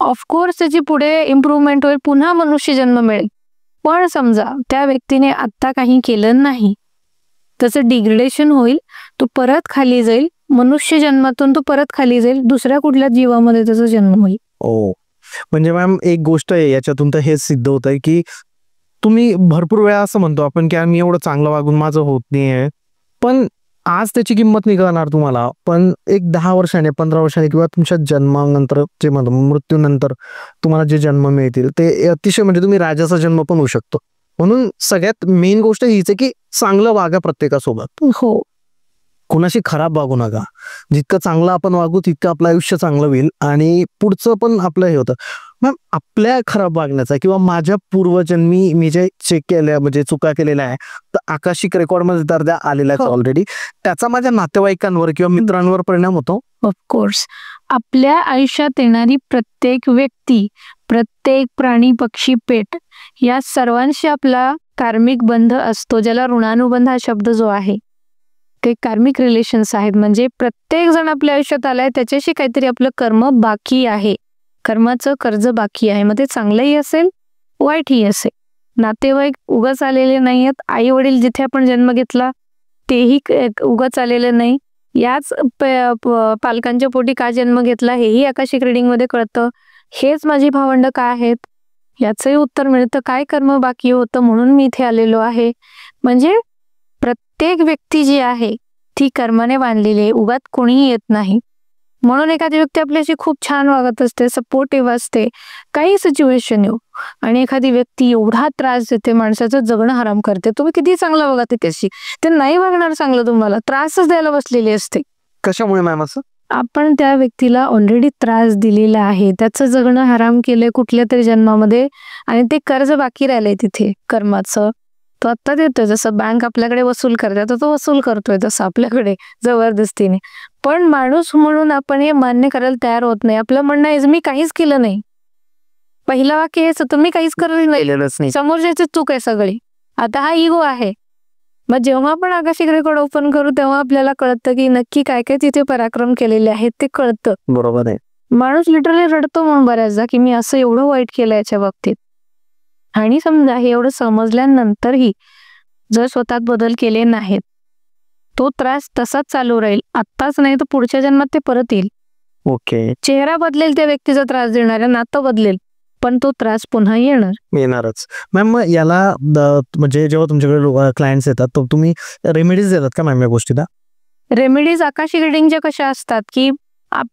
S1: ऑफकोर्स त्याची पुढे इम्प्रूव्हमेंट होईल, पुन्हा मनुष्य जन्म मिळेल. पण समजा त्या व्यक्तीने आत्ता काही केलं नाही, त्याचं डिग्रेडेशन होईल, तो परत खाली जाईल, मनुष्य जन्मातून तो परत खाली जाईल, दुसऱ्या कुठल्या जीवामध्ये त्याचा जन्म होईल.
S2: ओ, म्हणजे मॅम एक गोष्ट आहे याच्यातून तर हेच सिद्ध होत आहे की तुम्ही भरपूर वेळा असं म्हणतो आपण की मी एवढं चांगलं वागून माझं होत नाहीये, पण आज त्याची किंमत नाही कळणार तुम्हाला, पण एक 10 वर्षाने 15 वर्षाने किंवा तुमच्या जन्मानंतर जे म्हणतो मृत्यूनंतर तुम्हाला जे जन्म मिळतील ते अतिशय, म्हणजे तुम्ही राजाचा जन्म पण होऊ शकतो. म्हणून सगळ्यात मेन गोष्ट हीच आहे की चांगलं वागा प्रत्येकासोबत.
S1: हो,
S2: कोणाशी खराब वागू नका. जितकं चांगलं आपण वागू तितकं आपलं आयुष्य चांगलं होईल आणि पुढचं पण आपलं हे होतं. मॅम, आपल्या खराब वागण्याचा किंवा माझ्या पूर्वजन्मी मी जे चेक केल्या म्हणजे चुका केलेल्या आहे तर आकाशिक रेकॉर्डमध्ये तर त्या आलेल्या आहेत ऑलरेडी, त्याचा माझ्या नातेवाईकांवर किंवा मित्रांवर परिणाम होतो.
S1: ऑफकोर्स आपल्या आयुष्यात येणारी प्रत्येक व्यक्ती, प्रत्येक प्राणी, पक्षी, पेट या सर्वांशी आपला कार्मिक बंध असतो, ज्याला ऋणानुबंध हा शब्द जो आहे ते कार्मिक रिलेशन्स आहेत. म्हणजे प्रत्येक जण आपल्या आयुष्यात आलाय त्याच्याशी काहीतरी आपलं कर्म बाकी आहे, कर्माचं कर्ज बाकी आहे. मग ते चांगलंही असेल वाईटही असेल. नातेवाईक उगाच आलेले नाही आहेत. आई वडील जिथे आपण जन्म घेतला तेही उगाच आलेले नाही. याच पालकांच्या पोटी का जन्म घेतला हेही आकाशिक रीडिंग मध्ये कळतं. हेच माझी भावंड का आहेत याचंही उत्तर मिळतं. काय कर्म बाकी होतं म्हणून मी इथे आलेलो आहे. म्हणजे प्रत्येक व्यक्ती जी आहे ती कर्माने बांधलेली आहे, उगाच कोणीही येत नाही. म्हणून एखादी व्यक्ती आपल्याशी खूप छान वागत असते, सपोर्टिव्ह असते, काही सिच्युएशन येऊ, आणि एखादी व्यक्ती एवढा त्रास देते, माणसाचं जगणं हराम करते. तुम्ही किती चांगला बघा त्याच्याशी, ते नाही वागणार चांगलं, तुम्हाला त्रासच द्यायला बसलेली असते.
S2: कशामुळे मॅम असं?
S1: आपण त्या व्यक्तीला ऑलरेडी त्रास दिलेला आहे, त्याचं जगणं हराम केलंय कुठल्या तरी जन्मामध्ये, आणि ते कर्ज बाकी राहिलंय तिथे कर्माचं. तो आत्ता देतोय, जसं बँक आपल्याकडे वसूल करते तर तो वसूल करतोय तसं आपल्याकडे जबरदस्तीने. पण माणूस म्हणून आपण हे मान्य करायला तयार होत नाही. आपलं म्हणणं आहे मी काहीच केलं नाही. पहिलं वाक्य हेच होतं, मी काहीच केलेलंच नाही, समोरच्याची चूक आहे सगळी. आता हा इगो आहे. मग जेव्हा आपण आकाशिक रेकॉर्ड ओपन करू तेव्हा आपल्याला कळतं की नक्की काय काय तिथे पराक्रम केलेले आहेत ते कळतं.
S2: बरोबर आहे.
S1: माणूस लिटरली रडतो म्हणून बऱ्याचदा की मी असं एवढं वाईट केलं याच्या बाबतीत. आणि समजा हे एवढं समजल्यानंतरही जर स्वतःत बदल केले नाहीत, तो त्रास तसाच चालू राहील. आत्ताच नाही तर पुढच्या जन्मात ते परत येईल.
S2: ओके.
S1: चेहरा बदलेल त्या व्यक्तीचा त्रास देणाऱ्या, नातं बदलेल, पण तो त्रास पुन्हा
S2: येणारच. मॅम, मग याला म्हणजे जेव्हा तुमच्याकडे क्लायंट्स येतात तर तुम्ही रेमेडीज देतात का मॅम या गोष्टीला?
S1: रेमेडीज आकाशिक रिडिंगच्या कशा असतात की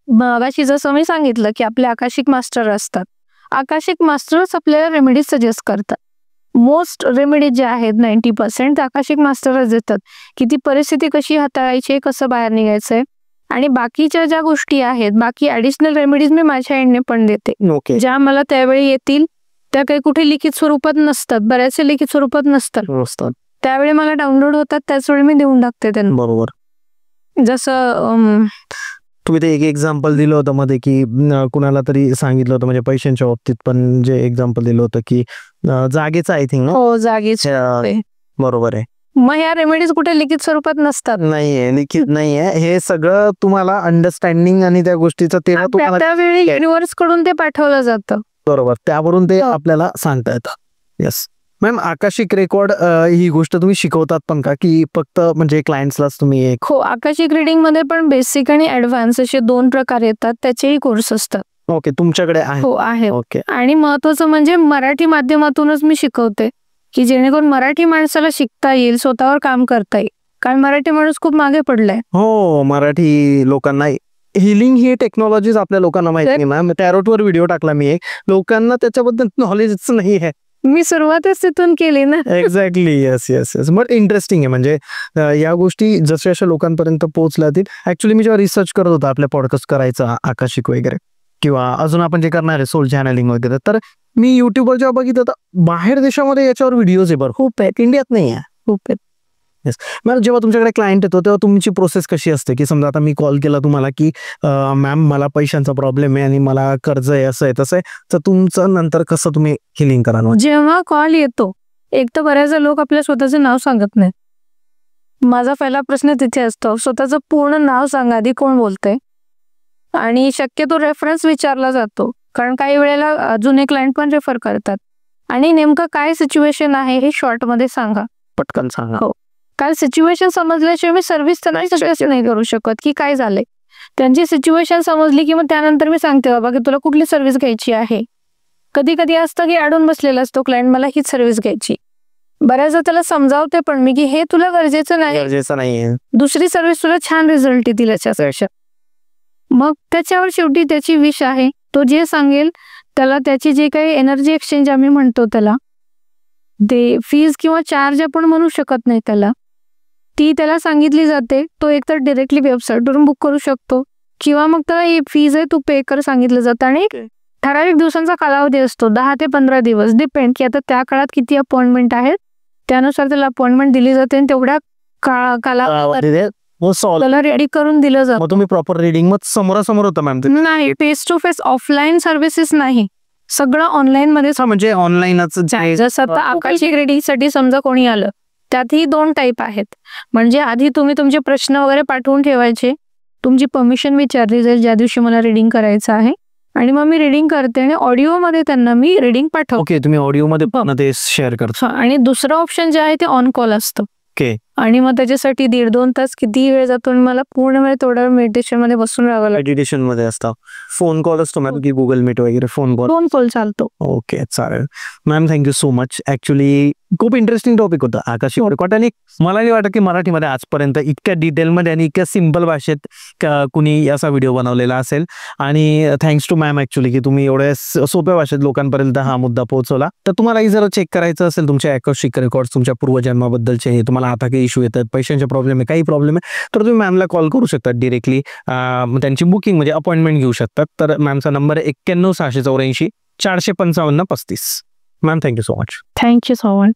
S1: मगाशी जसं मी सांगितलं की आपले आकाशिक मास्टर असतात. आकाशिक मास्टरच आपल्याला रेमेडीज सजेस्ट करतात. मोस्ट रेमेडीज जे आहेत 90% आकाशिक मास्टरच देतात की ती परिस्थिती कशी हाताळायची, कसं बाहेर निघायचंय. आणि बाकीच्या ज्या गोष्टी आहेत, बाकी ऍडिशनल रेमेडीज मी माझ्या एंडने पण देते. ज्या मला त्यावेळी येतील त्या काही कुठे लिखित स्वरूपात नसतात, बऱ्याचशा लिखित स्वरूपात नसतात. त्यावेळी मला डाउनलोड होतात, त्याच वेळी मी देऊन टाकते त्यांना.
S2: बरोबर.
S1: जसं
S2: तुम्ही ते एक एक्झाम्पल दिलं होतं मध्ये की कुणाला तरी सांगितलं होतं, म्हणजे पैशांच्या बाबतीत पण जे एक्झाम्पल दिलं होतं की जागेचं, आय थिंक.
S1: हो, जागेच.
S2: बरोबर आहे.
S1: मग ह्या रेमेडीज कुठे लिखित स्वरूपात नसतात.
S2: नाहीये, लिखित नाहीये. हे सगळं तुम्हाला अंडरस्टँडिंग आणि त्या गोष्टीचं तेव्हा तुम्हाला
S1: त्यावेळी युनिव्हर्स कडून ते पाठवलं जातं.
S2: बरोबर, त्यावरून ते आपल्याला सांगता येतं. येस मॅम, आकाशिक रेकॉर्ड ही गोष्ट तुम्ही शिकवतात पण का, की फक्त म्हणजे क्लायंट्सलाच तुम्ही?
S1: हो, आकाशिक रिडिंग मध्ये पण बेसिक आणि ऍडव्हान्स असे 2 प्रकार येतात, त्याचेही कोर्स असतात.
S2: ओके, तुमच्याकडे आहे?
S1: हो, आहे.
S2: ओके.
S1: आणि महत्वाचं म्हणजे मराठी माध्यमातूनच मी शिकवते की जेणेकरून मराठी माणसाला शिकता येईल, स्वतःवर काम करता येईल. कारण मराठी माणूस खूप मागे पडलाय.
S2: हो, मराठी लोकांना हिलिंग ही टेक्नॉलॉजीज आपल्या लोकांना माहिती नाही मॅम. टॅरोटवर व्हिडिओ टाकला मी एक, लोकांना त्याच्याबद्दल नॉलेजच नाही आहे.
S1: मी सुरुवातच तिथून केली ना.
S2: Exactly. Yes yes yes. But interesting आहे, म्हणजे या गोष्टी जशा जशा लोकांपर्यंत पोहोचल्या जातील. ऍक्च्युली मी जेव्हा रिसर्च करत होता आपल्या पॉडकास्ट करायचा आकाशिक वगैरे, किंवा अजून आपण जे करणार आहे सोल चॅनलिंग वगैरे, तर मी युट्यूबवर जेव्हा बघितलं तर बाहेर देशामध्ये याच्यावर व्हिडिओज आहे, बरं खूप आहेत, इंडियात नाही आहे.
S1: खूप आहेत.
S2: येस मॅम, जेव्हा तुमच्याकडे क्लायंट येतो तेव्हा तुमची प्रोसेस कशी असते? की समजा आता मी कॉल केला तुम्हाला की मॅम मला पैशांचा प्रॉब्लेम आहे आणि मला कर्ज आहे, असं आहे तसं आहे, तर तुमचं नंतर कसं तुम्ही हिलिंग कराल?
S1: जेव्हा कॉल येतो, एक तर बऱ्याच लोक आपल्या स्वतःचं नाव सांगत नाहीत. माझा पहिला प्रश्न तिथे असतो, स्वतःचं पूर्ण नाव सांगा आधी, कोण बोलतंय. आणि शक्यतो रेफरन्स विचारला जातो, कारण काही वेळेला जुने क्लायंट पण रेफर करतात. आणि नेमकं काय सिच्युएशन आहे हे शॉर्ट मध्ये सांगा,
S2: पटकन सांगा.
S1: हो, कारण सिच्युएशन समजल्याशिवाय मी सर्व्हिस त्यांना नाही करू शकत की काय झालंय. त्यांची सिच्युएशन समजली की मग त्यानंतर मी सांगते बाबा की तुला कुठली सर्व्हिस घ्यायची आहे. कधी कधी असतं की अडून बसलेला असतो क्लायंट, मला हीच सर्व्हिस घ्यायची. बऱ्याचदा त्याला समजावते पण मी की हे तुला गरजेचं
S2: नाहीये,
S1: दुसरी सर्व्हिस तुला छान रिझल्ट येतील याच्यापेक्षा. मग त्याच्यावर शेवटी त्याची विश आहे, तो जे सांगेल त्याला त्याची जे काही एनर्जी एक्सचेंज आम्ही म्हणतो त्याला, ते फीज किंवा चार्ज आपण म्हणू शकत नाही त्याला, ती त्याला सांगितली जाते. तो एकतर डिरेक्टली वेबसाईटवरून बुक करू शकतो किंवा मग त्याला ही फीज आहे तू पे कर सांगितलं जातं. आणि ठराविक दिवसांचा कालावधी असतो, 10 ते 15 दिवस, डिपेंड की आता त्या काळात किती अपॉइंटमेंट आहेत त्यानुसार त्याला अपॉइंटमेंट दिली जाते आणि तेवढ्या कालावधीत त्याला रेडी करून दिलं जातं.
S2: मग तुम्ही प्रॉपर रिडिंग मग समोरासमोर होतं मॅम?
S1: नाही, face to face offline services नाही, सगळं ऑनलाईन मध्ये.
S2: म्हणजे ऑनलाईनच.
S1: जसं आता आकाशिक रीडिंगसाठी समजा कोणी आलं, त्यातही 2 टाईप आहेत. म्हणजे आधी तुम्ही तुमचे प्रश्न वगैरे पाठवून ठेवायचे, तुमची परमिशन विचारली जाईल ज्या दिवशी मला रिडिंग करायचं आहे, आणि मग मी रिडिंग करते आणि ऑडिओ मध्ये त्यांना मी रिडिंग पाठवते.
S2: ओके, तुम्ही ऑडिओ मध्ये ते शेअर करता.
S1: आणि दुसरं ऑप्शन जे आहे ते ऑन कॉल असतं.
S2: ओके.
S1: आणि मग त्याच्यासाठी 1.5-2 तास किती वेळ जातो आणि मला पूर्ण वेळ थोडा वेळ मेडिटेशन मध्ये बसून राहावं लागतं.
S2: मेडिटेशन मध्ये असता. फोन कॉल असतो मॅम की गुगल मीट वगैरे? फोन
S1: कॉल चालतो.
S2: ओके, चालेल ma'am, thank you so much. Actually खूप इंटरेस्टिंग टॉपिक होता आकाशिक रेकॉर्ड, आणि मला नाही वाटत की मराठीमध्ये आजपर्यंत इतक्या डिटेलमध्ये आणि इतक्या सिम्पल भाषेत कुणी असा व्हिडिओ बनवलेला असेल. आणि थँक्स टू मॅम ऍक्च्युली की तुम्ही एवढ्या सोप्या भाषेत लोकांपर्यंत हा मुद्दा पोहोचवला. तर तुम्हालाही जर चेक करायचं असेल तुमच्या आकाशिक रेकॉर्ड, तुमच्या पूर्वजन्माबद्दलचे, तुम्हाला आता काही इश्यू येतात, पैशांचे प्रॉब्लेम आहे, काही प्रॉब्लेम आहे, तर तुम्ही मॅमला कॉल करू शकता डिरेक्टली. त्यांची बुकिंग म्हणजे अपॉइंटमेंट घेऊ शकतात. तर मॅमचा number 91 684 455 35. Ma'am, thank you so much.
S1: Thank you so much.